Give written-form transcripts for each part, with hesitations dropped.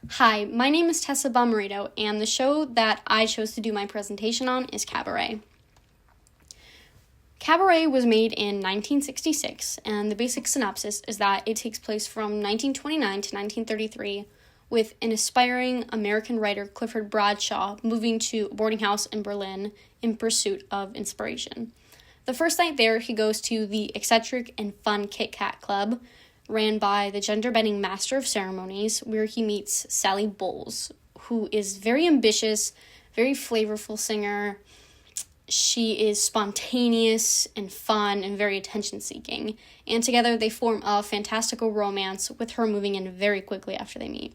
Hi, my name is Tessa Bomarito, and the show that I chose to do my presentation on is Cabaret. Cabaret was made in 1966, and the basic synopsis is that it takes place from 1929 to 1933, with an aspiring American writer, Clifford Bradshaw, moving to a boarding house in Berlin in pursuit of inspiration. The first night there, he goes to the eccentric and fun Kit Kat Club, ran by the gender-bending master of ceremonies, where he meets Sally Bowles, who is very ambitious, very flavorful singer. She is spontaneous and fun and very attention-seeking, and together they form a fantastical romance, with her moving in very quickly after they meet.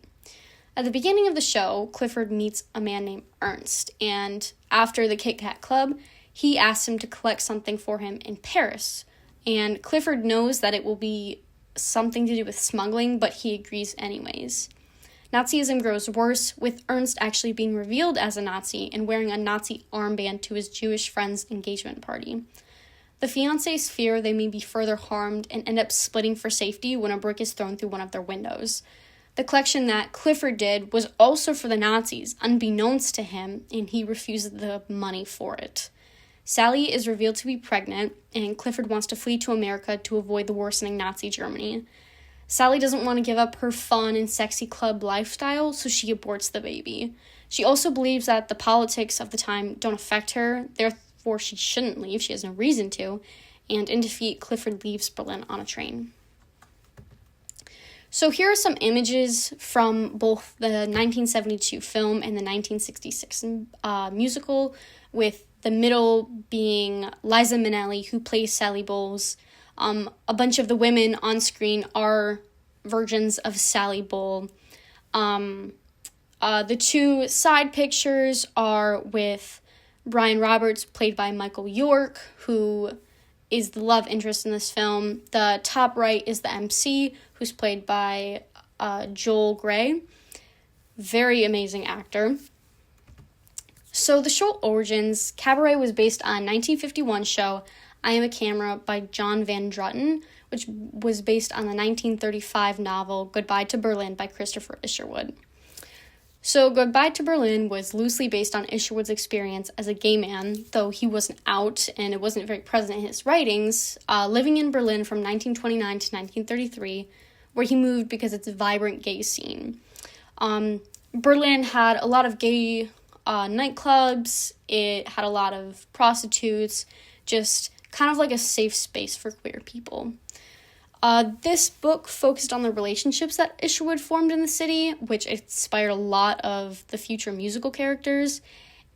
At the beginning of the show, Clifford meets a man named Ernst, and after the Kit Kat Club, he asks him to collect something for him in Paris, and Clifford knows that it will be something to do with smuggling, but he agrees anyways. Nazism grows worse, with Ernst actually being revealed as a Nazi and wearing a Nazi armband to his Jewish friend's engagement party. The fiancés fear they may be further harmed and end up splitting for safety when a brick is thrown through one of their windows. The collection that Clifford did was also for the Nazis, unbeknownst to him, and he refuses the money for it. Sally is revealed to be pregnant, and Clifford wants to flee to America to avoid the worsening Nazi Germany. Sally doesn't want to give up her fun and sexy club lifestyle, so she aborts the baby. She also believes that the politics of the time don't affect her, therefore she shouldn't leave, she has no reason to, and in defeat, Clifford leaves Berlin on a train. So here are some images from both the 1972 film and the 1966 musical, with the middle being Liza Minnelli, who plays Sally Bowles. A bunch of the women on screen are versions of Sally Bowles. The two side pictures are with Brian Roberts, played by Michael York, who is the love interest in this film. The top right is the MC, who's played by Joel Grey. Very amazing actor. So the show origins, Cabaret was based on 1951 show I Am a Camera by John Van Druten, which was based on the 1935 novel Goodbye to Berlin by Christopher Isherwood. So Goodbye to Berlin was loosely based on Isherwood's experience as a gay man, though he wasn't out and it wasn't very present in his writings, living in Berlin from 1929 to 1933, where he moved because it's a vibrant gay scene. Berlin had a lot of gay nightclubs, it had a lot of prostitutes, just kind of like a safe space for queer people. This book focused on the relationships that Isherwood formed in the city, which inspired a lot of the future musical characters,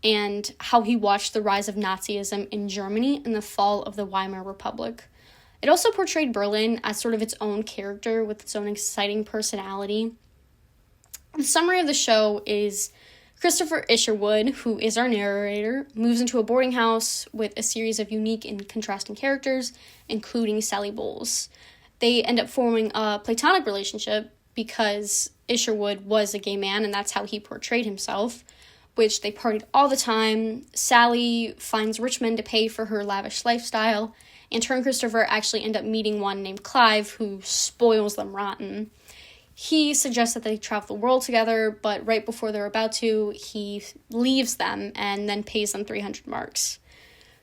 and how he watched the rise of Nazism in Germany and the fall of the Weimar Republic. It also portrayed Berlin as sort of its own character with its own exciting personality. The summary of the show is Christopher Isherwood, who is our narrator, moves into a boarding house with a series of unique and contrasting characters, including Sally Bowles. They end up forming a platonic relationship because Isherwood was a gay man, and that's how he portrayed himself, which they partied all the time. Sally finds rich men to pay for her lavish lifestyle, and her and Christopher actually end up meeting one named Clive, who spoils them rotten. He suggests that they travel the world together, but right before they're about to, he leaves them and then pays them 300 marks.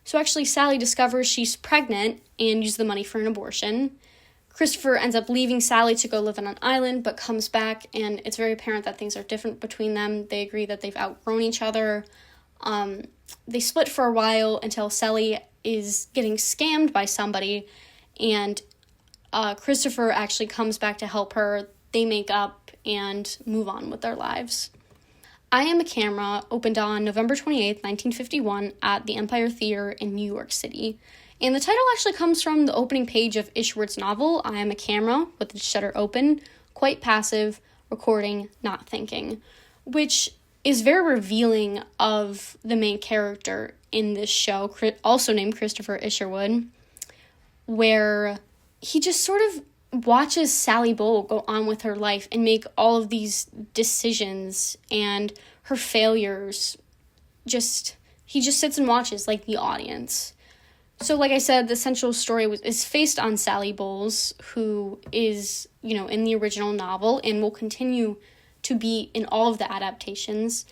So actually, Sally discovers she's pregnant and uses the money for an abortion. Christopher ends up leaving Sally to go live on an island, but comes back, and it's very apparent that things are different between them. They agree that they've outgrown each other. They split for a while until Sally is getting scammed by somebody, and Christopher actually comes back to help her. They make up and move on with their lives. I Am a Camera opened on November 28th, 1951 at the Empire Theater in New York City. And the title actually comes from the opening page of Isherwood's novel, I Am a Camera, with the shutter open, quite passive, recording, not thinking, which is very revealing of the main character in this show, also named Christopher Isherwood, where he just sort of watches Sally Bowles go on with her life and make all of these decisions, and her failures. He just sits and watches like the audience. So like I said, the central story is based on Sally Bowles, who is, in the original novel and will continue to be in all of the adaptations.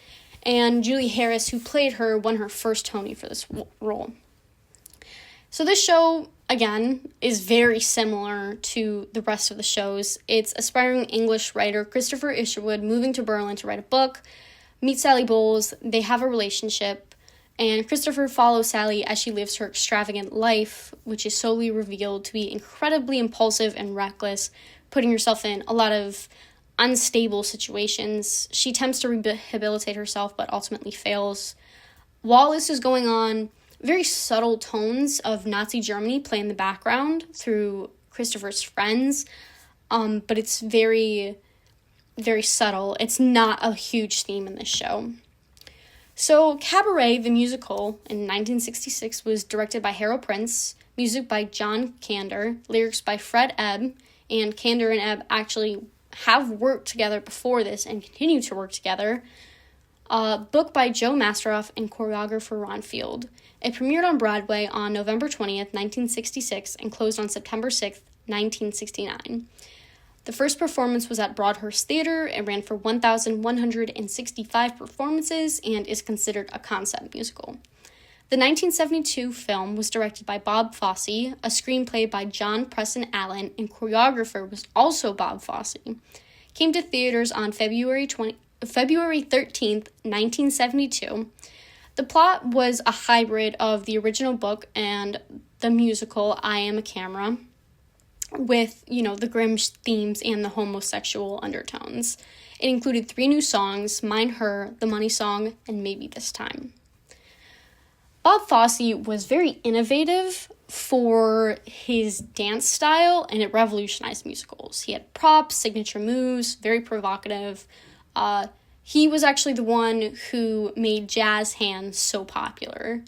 And Julie Harris, who played her, won her first Tony for this role. So this show, again, is very similar to the rest of the shows. It's aspiring English writer Christopher Isherwood moving to Berlin to write a book, meet Sally Bowles, they have a relationship, and Christopher follows Sally as she lives her extravagant life, which is slowly revealed to be incredibly impulsive and reckless, putting herself in a lot of unstable situations. She attempts to rehabilitate herself, but ultimately fails. While this is going on, very subtle tones of Nazi Germany play in the background through Christopher's friends, but it's very, very subtle. It's not a huge theme in this show. So Cabaret, the musical, in 1966 was directed by Harold Prince, music by John Kander, lyrics by Fred Ebb, and Kander and Ebb actually have worked together before this and continue to work together. Book by Joe Masteroff and choreographer Ron Field. It premiered on Broadway on November 20th, 1966, and closed on September 6th, 1969. The first performance was at Broadhurst Theater. It ran for 1,165 performances and is considered a concept musical. The 1972 film was directed by Bob Fosse, a screenplay by John Preston Allen, and choreographer was also Bob Fosse. Came to theaters on February 13th, 1972. The plot was a hybrid of the original book and the musical I Am a Camera, with, the grim themes and the homosexual undertones. It included 3 new songs: Mine, Her, The Money Song, and Maybe This Time. Bob Fosse was very innovative for his dance style, and it revolutionized musicals. He had props, signature moves, very provocative. He was actually the one who made jazz hands so popular.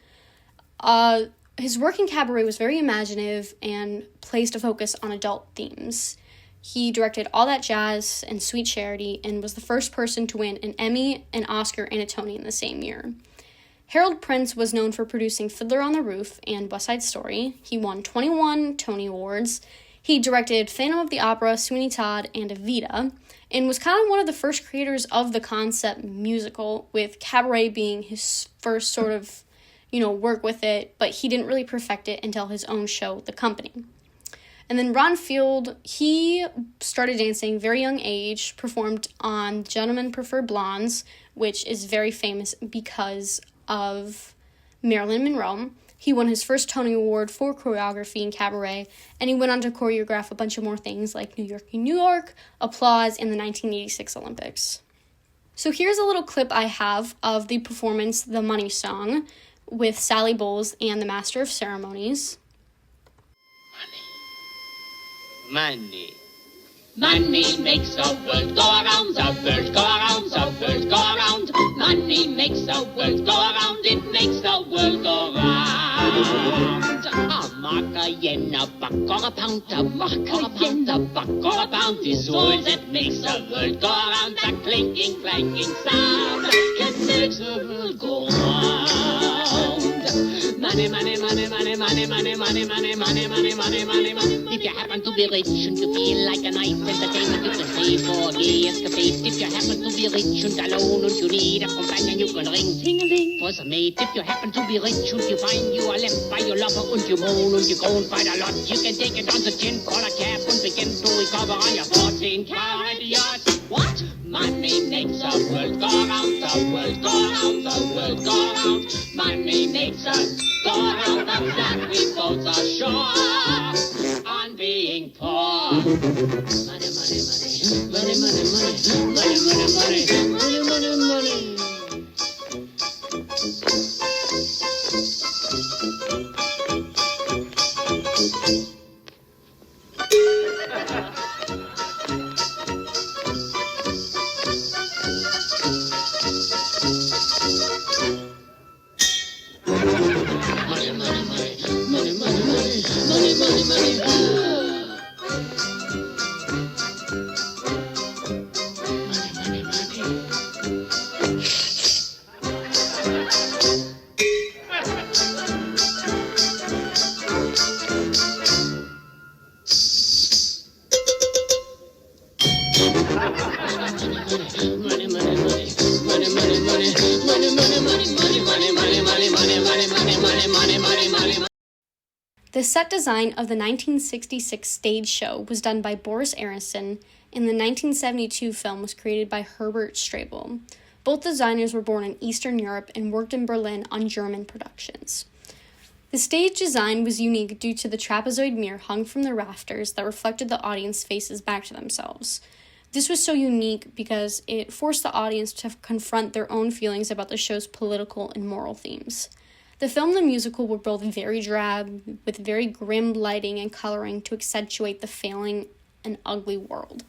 His work in Cabaret was very imaginative and placed a focus on adult themes. He directed All That Jazz and Sweet Charity and was the first person to win an Emmy, an Oscar, and a Tony in the same year. Harold Prince was known for producing Fiddler on the Roof and West Side Story. He won 21 Tony Awards. He directed Phantom of the Opera, Sweeney Todd, and Evita, and was kind of one of the first creators of the concept musical, with Cabaret being his first sort of work with it, but he didn't really perfect it until his own show, The Company. And then Ron Field, he started dancing very young age, performed on Gentlemen Prefer Blondes, which is very famous because of Marilyn Monroe. He won his first Tony Award for choreography in Cabaret, and he went on to choreograph a bunch of more things like New York, Applause, and the 1986 Olympics. So here's a little clip I have of the performance, The Money Song, with Sally Bowles and the Master of Ceremonies. Money. Money makes the world go around, the world go around, the world go around. Money makes the world go around, it makes the world go round. A mark, a yen, a buck or a pound, a mark, a yen, a buck or a pound is all that makes the world go around. The clinking, clanking sound that makes the world go round. Money, money, money, money, money, money, money, money, money, money, money, money, money. If you happen to be rich and you feel like a nice entertainment, you can pay for gay escapades. If you happen to be rich and alone and you need a companion, you can ring ting-a-ling for some mate. If you happen to be rich and you find you are left by your lover and you moan and you groan quite a lot, you can take it on the chin, call a cab and begin to recover on your 14-carat yacht. What? Money makes the world go round, the world go round, the world go round. Money makes us go round, and that we both are sure on being poor. Money, money, money, money, money, money, money, money, money, money, money, money. Money, money, money, money, money, money, money, money, money, money, money, money, money, money, money, money, money, money, money, money. The set design of the 1966 stage show was done by Boris Aronson, and the 1972 film was created by Herbert Strabel. Both designers were born in Eastern Europe and worked in Berlin on German productions. The stage design was unique due to the trapezoid mirror hung from the rafters that reflected the audience faces back to themselves. This was so unique because it forced the audience to confront their own feelings about the show's political and moral themes. The film and the musical were both very drab, with very grim lighting and coloring to accentuate the failing and ugly world.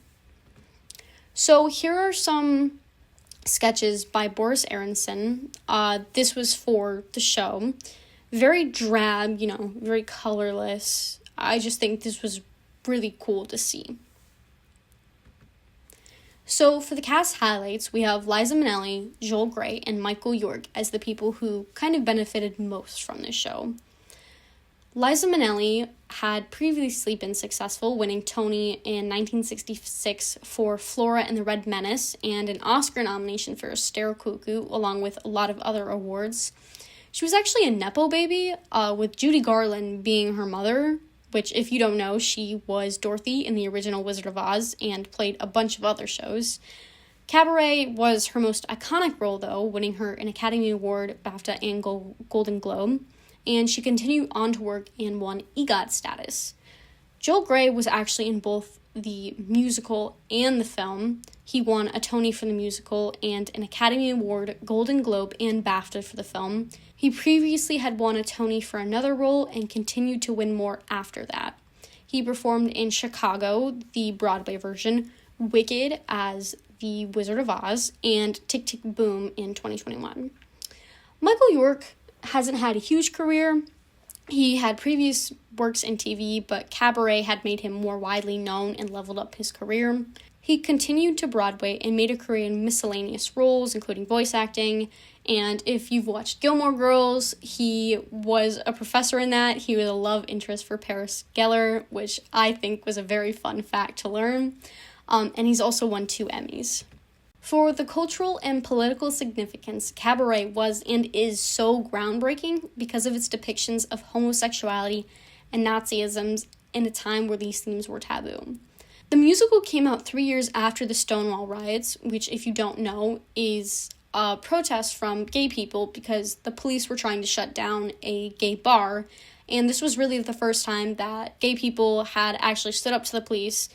So here are some sketches by Boris Aronson. This was for the show. Very drab, very colorless. I just think this was really cool to see. So for the cast highlights, we have Liza Minnelli, Joel Grey, and Michael York as the people who kind of benefited most from this show. Liza Minnelli had previously been successful, winning Tony in 1966 for Flora and the Red Menace and an Oscar nomination for Esther Cuckoo, along with a lot of other awards. She was actually a Nepo baby, with Judy Garland being her mother, which, if you don't know, she was Dorothy in the original Wizard of Oz and played a bunch of other shows. Cabaret was her most iconic role, though, winning her an Academy Award, BAFTA, and Golden Globe, and she continued on to work and won EGOT status. Joel Grey was actually in both the musical and the film. He won a Tony for the musical and an Academy Award, Golden Globe, and BAFTA for the film. He previously had won a Tony for another role and continued to win more after that. He performed in Chicago, the Broadway version, Wicked as the Wizard of Oz, and Tick, Tick, Boom in 2021. Michael York hasn't had a huge career. He had previous works in TV, but Cabaret had made him more widely known and leveled up his career. He continued to Broadway and made a career in miscellaneous roles, including voice acting. And if you've watched Gilmore Girls, he was a professor in that. He was a love interest for Paris Geller, which I think was a very fun fact to learn. And he's also won 2 Emmys. For the cultural and political significance, Cabaret was and is so groundbreaking because of its depictions of homosexuality and Nazism in a time where these themes were taboo. The musical came out 3 years after the Stonewall riots, which, if you don't know, is a protest from gay people because the police were trying to shut down a gay bar, and this was really the first time that gay people had actually stood up to the police,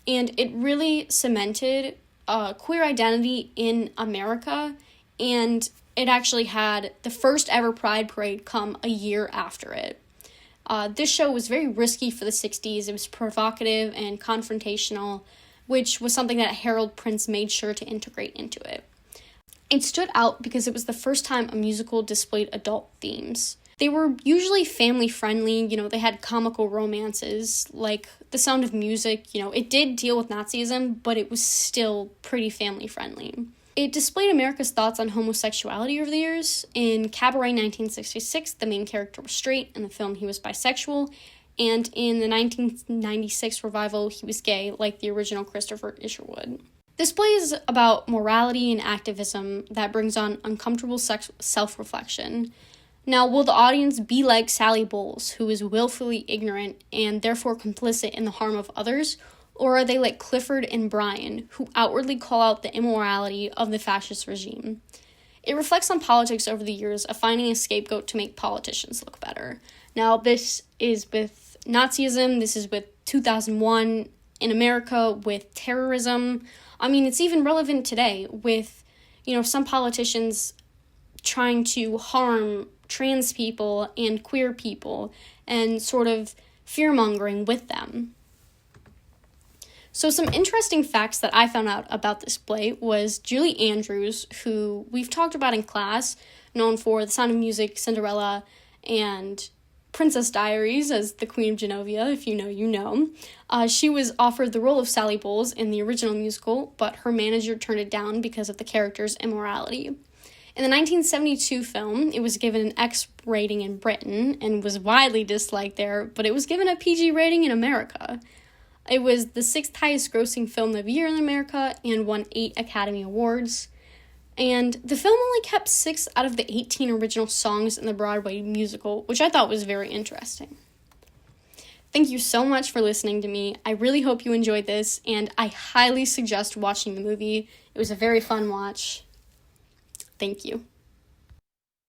and it really cemented queer identity in America, and it actually had the first ever Pride Parade come a year after it. This show was very risky for the 60s. It was provocative and confrontational, which was something that Harold Prince made sure to integrate into it. It stood out because it was the first time a musical displayed adult themes. They were usually family-friendly, they had comical romances, like The Sound of Music, it did deal with Nazism, but it was still pretty family-friendly. It displayed America's thoughts on homosexuality over the years. In Cabaret 1966, the main character was straight. In the film, he was bisexual. And in the 1996 revival, he was gay, like the original Christopher Isherwood. This play is about morality and activism that brings on uncomfortable self-reflection. Now, will the audience be like Sally Bowles, who is willfully ignorant and therefore complicit in the harm of others? Or are they like Clifford and Brian, who outwardly call out the immorality of the fascist regime? It reflects on politics over the years of finding a scapegoat to make politicians look better. Now, this is with Nazism, this is with 2001 in America, with terrorism. I mean, it's even relevant today with, some politicians trying to harm trans people and queer people and sort of fear-mongering with them. So some interesting facts that I found out about this play was Julie Andrews, who we've talked about in class, known for The Sound of Music, Cinderella, and Princess Diaries as the Queen of Genovia, if you know, you know. She was offered the role of Sally Bowles in the original musical, but her manager turned it down because of the character's immorality. In the 1972 film, it was given an X rating in Britain and was widely disliked there, but it was given a PG rating in America. It was the 6th highest grossing film of the year in America and won 8 Academy Awards. And the film only kept 6 out of the 18 original songs in the Broadway musical, which I thought was very interesting. Thank you so much for listening to me. I really hope you enjoyed this, and I highly suggest watching the movie. It was a very fun watch. Thank you.